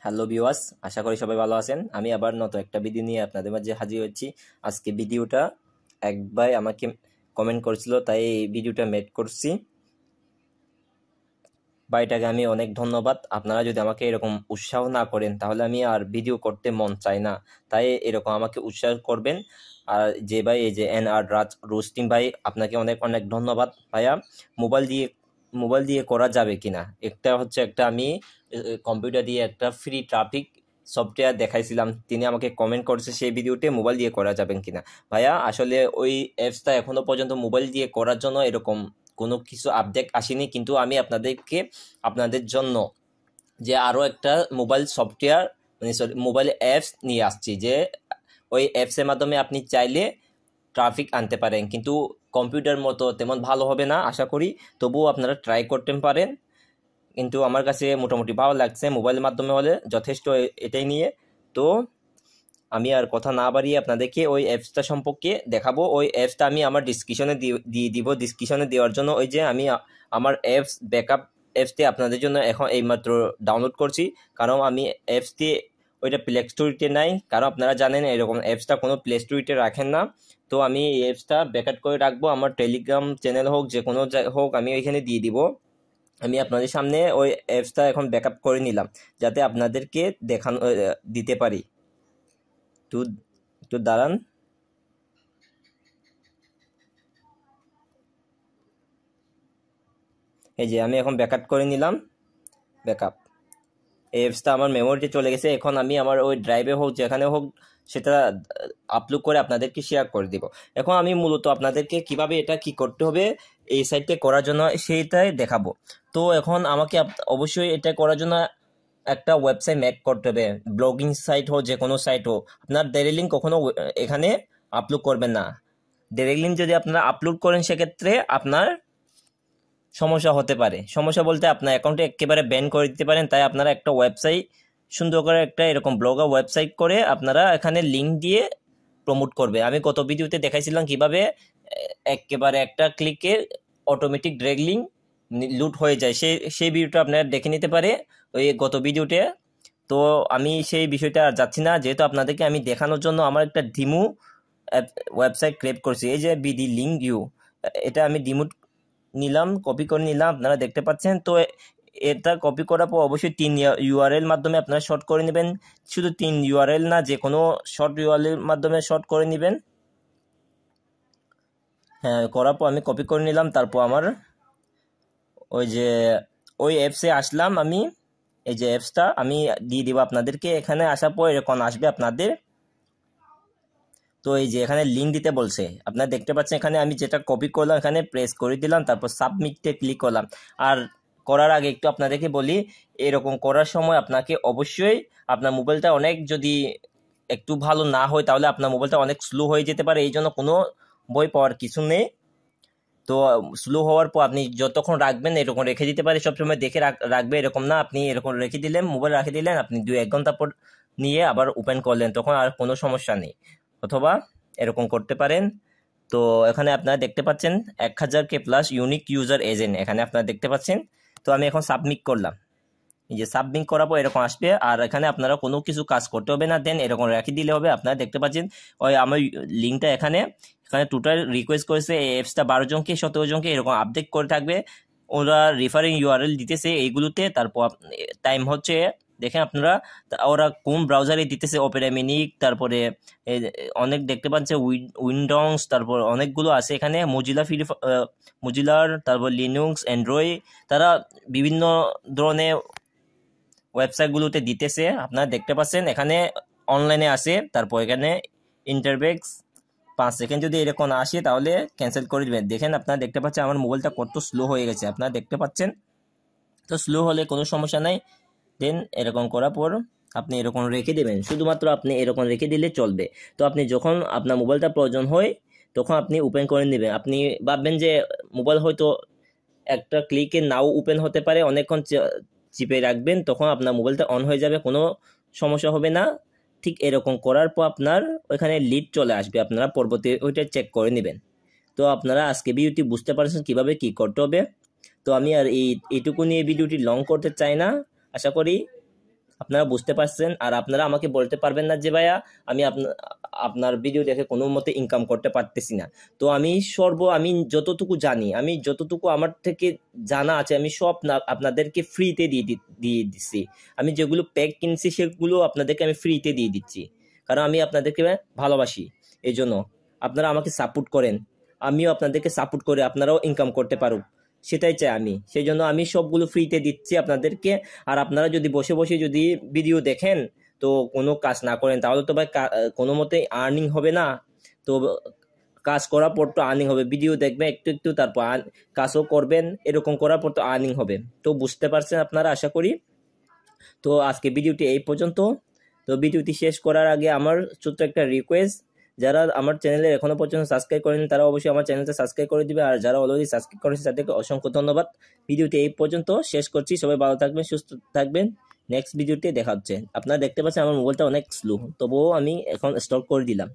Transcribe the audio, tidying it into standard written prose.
Hello viewers, আশা করি সবাই ভালো আছেন। আমি আবার নতুন একটা ভিডিও নিয়ে আপনাদের মাঝে হাজির হচ্ছি। আজকে ভিডিওটা এক ভাই আমাকে কমেন্ট করেছিল, তাই এই ভিডিওটা মেড করছি। ভাইটাকে আমি অনেক ধন্যবাদ। আপনারা যদি আমাকে এরকম উৎসাহ না করেন তাহলে আমি আর ভিডিও করতে মন চাই না। তাই এরকম আমাকে উৎসাহ করবেন। আর যে ভাই, এই যে NR রাজ রোস্টিং ভাই, আপনাকে অনেক অনেক ধন্যবাদ ভাইয়া। মোবাইল দিয়ে করা যাবে কিনা, একটা আমি কম্পিউটার দিয়ে একটা ফ্রি ট্রাফিক সফটওয়্যার দেখাইছিলাম, তিনি আমাকে কমেন্ট করেছে সেই ভিডিওতে মোবাইল দিয়ে করা যাবেন কিনা। ভাইয়া আসলে ওই অ্যাপসটা এখনো পর্যন্ত মোবাইল দিয়ে করার জন্য এরকম কোনো কিছু আপডেট আসেনি, কিন্তু আমি আপনাদের জন্য যে আরও একটা মোবাইল সফটওয়্যার মানে সরি মোবাইল অ্যাপস নিয়ে আসছি, যে ওই অ্যাপসের মাধ্যমে আপনি চাইলে ট্রাফিক আনতে পারেন, কিন্তু কম্পিউটার মতো তেমন ভালো হবে না আশা করি। তবুও আপনারা ট্রাই করতে পারেন, কিন্তু আমার কাছে মোটামুটি ভালো লাগছে। মোবাইলের মাধ্যমে হলে যথেষ্ট এটাই নিয়ে। তো আমি আর কথা না বাড়িয়ে আপনাদেরকে ওই অ্যাপসটা সম্পর্কে দেখাবো। ওই অ্যাপসটা আমি আমার ডিসক্রিপশনে দিয়ে দিব। ডিসক্রিপশনে দেওয়ার জন্য ওই যে আমি আমার অ্যাপস ব্যাকআপ অ্যাপসটি আপনাদের জন্য এখন এইমাত্র ডাউনলোড করছি, কারণ আমি অ্যাপসটি ওইটা প্লে স্টোরিতে নাই, কারণ আপনারা জানেন এরকম অ্যাপসটা কোনো প্লে স্টোরিতে রাখেন না। তো আমি এই অ্যাপসটা ব্যাকআপ করে রাখবো, আমার টেলিগ্রাম চ্যানেল হোক যে কোনো হোক আমি ওইখানে দিয়ে দিব। আমি আপনাদের সামনে ওই অ্যাপসটা এখন ব্যাকআপ করে নিলাম, যাতে আপনাদেরকে দেখানো দিতে পারি। একটু একটু দাঁড়ান। এই যে আমি এখন ব্যাকআপ করে নিলাম। ব্যাকআপ অ্যাপসটা আমার মেমোরিতে চলে গেছে। এখন আমি আমার ওই ড্রাইভে হোক যেখানে হোক সেটা আপলোড করে আপনাদেরকে শেয়ার করে দিব। এখন আমি মূলত আপনাদেরকে কিভাবে এটা কি করতে হবে এই সাইটে করার জন্য সেইটাই দেখাবো। তো এখন আমাকে অবশ্যই এটা করার জন্য একটা ওয়েবসাইট মেক করতে হবে। ব্লগিং সাইট হোক যে কোনো সাইট হোক, আপনার ডাইরেক্ট লিঙ্ক কখনো এখানে আপলোড করবেন না। ডাইরেক্ট লিঙ্ক যদি আপনারা আপলোড করেন সেক্ষেত্রে আপনার সমস্যা হতে পারে। সমস্যা বলতে আপনার অ্যাকাউন্টে একেবারে ব্যান করে দিতে পারেন। তাই আপনারা একটা ওয়েবসাইট সুন্দর করে একটা এরকম ব্লগার ওয়েবসাইট করে আপনারা এখানে লিঙ্ক দিয়ে প্রমোট করবে। আমি গত ভিডিওতে দেখাইছিলাম কিভাবে একেবারে একটা ক্লিকে অটোমেটিক ড্র্যাগ লিঙ্ক লুট হয়ে যায়। সেই ভিডিওটা আপনারা দেখে নিতে পারে ওই গত ভিডিওতে। তো আমি সেই বিষয়টা আর যাচ্ছি না, যেহেতু আপনাদেরকে আমি দেখানোর জন্য আমার একটা ডিমো ওয়েবসাইট ক্রিয়েট করছি। এই যে বিডি লিঙ্ক ইউ, এটা আমি ডিমো নিলাম, কপি করে নিলাম, আপনারা দেখতে পাচ্ছেন। তো এটা কপি করার পর অবশ্যই 3 URL মাধ্যমে আপনারা শর্ট করে নেবেন। শুধু 3 URL না, যে কোনো শর্ট URL মাধ্যমে শর্ট করে নেবেন। হ্যাঁ, করার পর আমি কপি করে নিলাম। তারপর আমার ওই অ্যাপসে আসলাম আমি। এই যে অ্যাপসটা আমি দিয়ে দিব আপনাদেরকে। এখানে আসার পর এরকম আসবে আপনাদের। তো এই যে এখানে লিঙ্ক দিতে বলছে, আপনারা দেখতে পাচ্ছেন। এখানে আমি যেটা কপি করলাম এখানে প্রেস করে দিলাম, তারপর সাবমিটে ক্লিক করলাম। আর করার আগে একটু আপনাদেরকে বলি, এরকম করার সময় আপনাকে অবশ্যই আপনার মোবাইলটা অনেক যদি একটু ভালো না হয় তাহলে আপনার মোবাইলটা অনেক স্লো হয়ে যেতে পারে। এই জন্য কোনো বই পাওয়ার কিছু নেই। তো স্লো হওয়ার পর আপনি যতক্ষণ রাখবেন এরকম রেখে দিতে পারে, সবসময় দেখে রাখবে এরকম না। আপনি এরকম রেখে দিলেন, মোবাইল রেখে দিলেন, আপনি 2-1 ঘন্টা পর নিয়ে আবার ওপেন করলেন, তখন আর কোনো সমস্যা নেই। অথবা এরকম করতে পারেন। তো এখানে আপনারা দেখতে পাচ্ছেন 1000K plus unique user agent, এখানে আপনারা দেখতে পাচ্ছেন। তো আমি এখন সাবমিট করলাম। এই যে সাবমিট করার পর এরকম আসবে। আর এখানে আপনারা কোনো কিছু কাজ করতে হবে না, দেন এরকম রেখে দিলে হবে। আপনারা দেখতে পাচ্ছেন ওই আমার লিঙ্কটা এখানে টোটাল রিকোয়েস্ট করেছে এই অ্যাপসটা 12 জনকে 17 জনকে এরকম আপডেট করে থাকবে। ওরা রেফারিং URL দিতেছে এইগুলোতে। তারপর টাইম হচ্ছে দেখেন আপনারা, ওরা কোন ব্রাউজারে দিতেছে, অপেরা মিনি, তারপরে অনেক দেখতে পাচ্ছেন উইন্ডোজ, তারপর অনেকগুলো আছে এখানে, মজিলার, তারপর লিনুক্স, অ্যান্ড্রয়েড, তারা বিভিন্ন ধরনের ওয়েবসাইটগুলোতে দিতেছে। আপনারা দেখতে পাচ্ছেন এখানে অনলাইনে আসে। তারপর এখানে ইন্টারভেক্স 5 সেকেন্ড যদি এরকম আসে তাহলে ক্যান্সেল করে দেবেন। দেখেন আপনারা দেখতে পাচ্ছেন আমার মোবাইলটা কত স্লো হয়ে গেছে, আপনারা দেখতে পাচ্ছেন। তো স্লো হলে কোনো সমস্যা নাই। দেন এরকম করার পর আপনি এরকম রেখে দেবেন, শুধুমাত্র আপনি এরকম রেখে দিলে চলবে। তো আপনি যখন আপনার মোবাইলটা প্রয়োজন হয় তখন আপনি ওপেন করে নেবেন। আপনি ভাববেন যে মোবাইল হয়তো একটা ক্লিকে নাও ওপেন হতে পারে, অনেকক্ষণ চিপে রাখবেন, তখন আপনার মোবাইলটা অন হয়ে যাবে, কোনো সমস্যা হবে না। ঠিক এরকম করার পর আপনার ওইখানে লিড চলে আসবে, আপনারা পরবর্তী ওইটা চেক করে নেবেন। তো আপনারা আজকে ভিডিওটি বুঝতে পারছেন কিভাবে কি করতে হবে। তো আমি আর এইটুকু নিয়ে ভিডিওটি লং করতে চাই না। আশা করি আপনারা বুঝতে পারছেন। আর আপনারা আমাকে বলতে পারবেন না যে ভাইয়া আমি আপনার ভিডিও দেখে কোনো মতে ইনকাম করতে পারতেছি না। তো আমি আমি যতটুকু জানি, আমি যতটুকু আমার থেকে জানা আছে, আমি সব আপনাদেরকে ফ্রিতে দিয়ে দিচ্ছি। আমি যেগুলো প্যাক কিনছি সেগুলো আপনাদেরকে আমি ফ্রিতে দিয়ে দিচ্ছি, কারণ আমি আপনাদেরকে ভালোবাসি। এই জন্য আপনারা আমাকে সাপোর্ট করেন, আমিও আপনাদেরকে সাপোর্ট করে আপনারাও ইনকাম করতে পারো, সেটাই চাই আমি। সেই জন্য আমি সবগুলো ফ্রিতে দিচ্ছি আপনাদেরকে। আর আপনারা যদি বসে বসে যদি ভিডিও দেখেন তো কোনো কাজ না করেন, তাহলে তো ভাই কোনো মতে আর্নিং হবে না। তো কাজ করার পর তো আর্নিং হবে, ভিডিও দেখবেন একটু একটু, তারপর কাজও করবেন, এরকম করার পর তো আর্নিং হবে। তো বুঝতে পারছেন আপনারা আশা করি। তো আজকে ভিডিওটি এই পর্যন্ত। তো ভিডিওটি শেষ করার আগে আমার ছোট্ট একটা রিকোয়েস্ট, যারা আমার চ্যানেলে এখনো পর্যন্ত সাবস্ক্রাইব করেন তারা অবশ্যই আমার চ্যানেলটা সাবস্ক্রাইব করে দিবে, আর যারা অলরেডি সাবস্ক্রাইব করেছে তাদেরকে অসংখ্য ধন্যবাদ। ভিডিওটি এই পর্যন্ত শেষ করছি, সবাই ভালো থাকবেন, সুস্থ থাকবেন। নেক্সট ভিডিওতে দেখা হচ্ছে। আপনারা দেখতে পাচ্ছেন আমার মোবাইলটা অনেক স্লো, তবুও আমি এখন স্টপ করে দিলাম।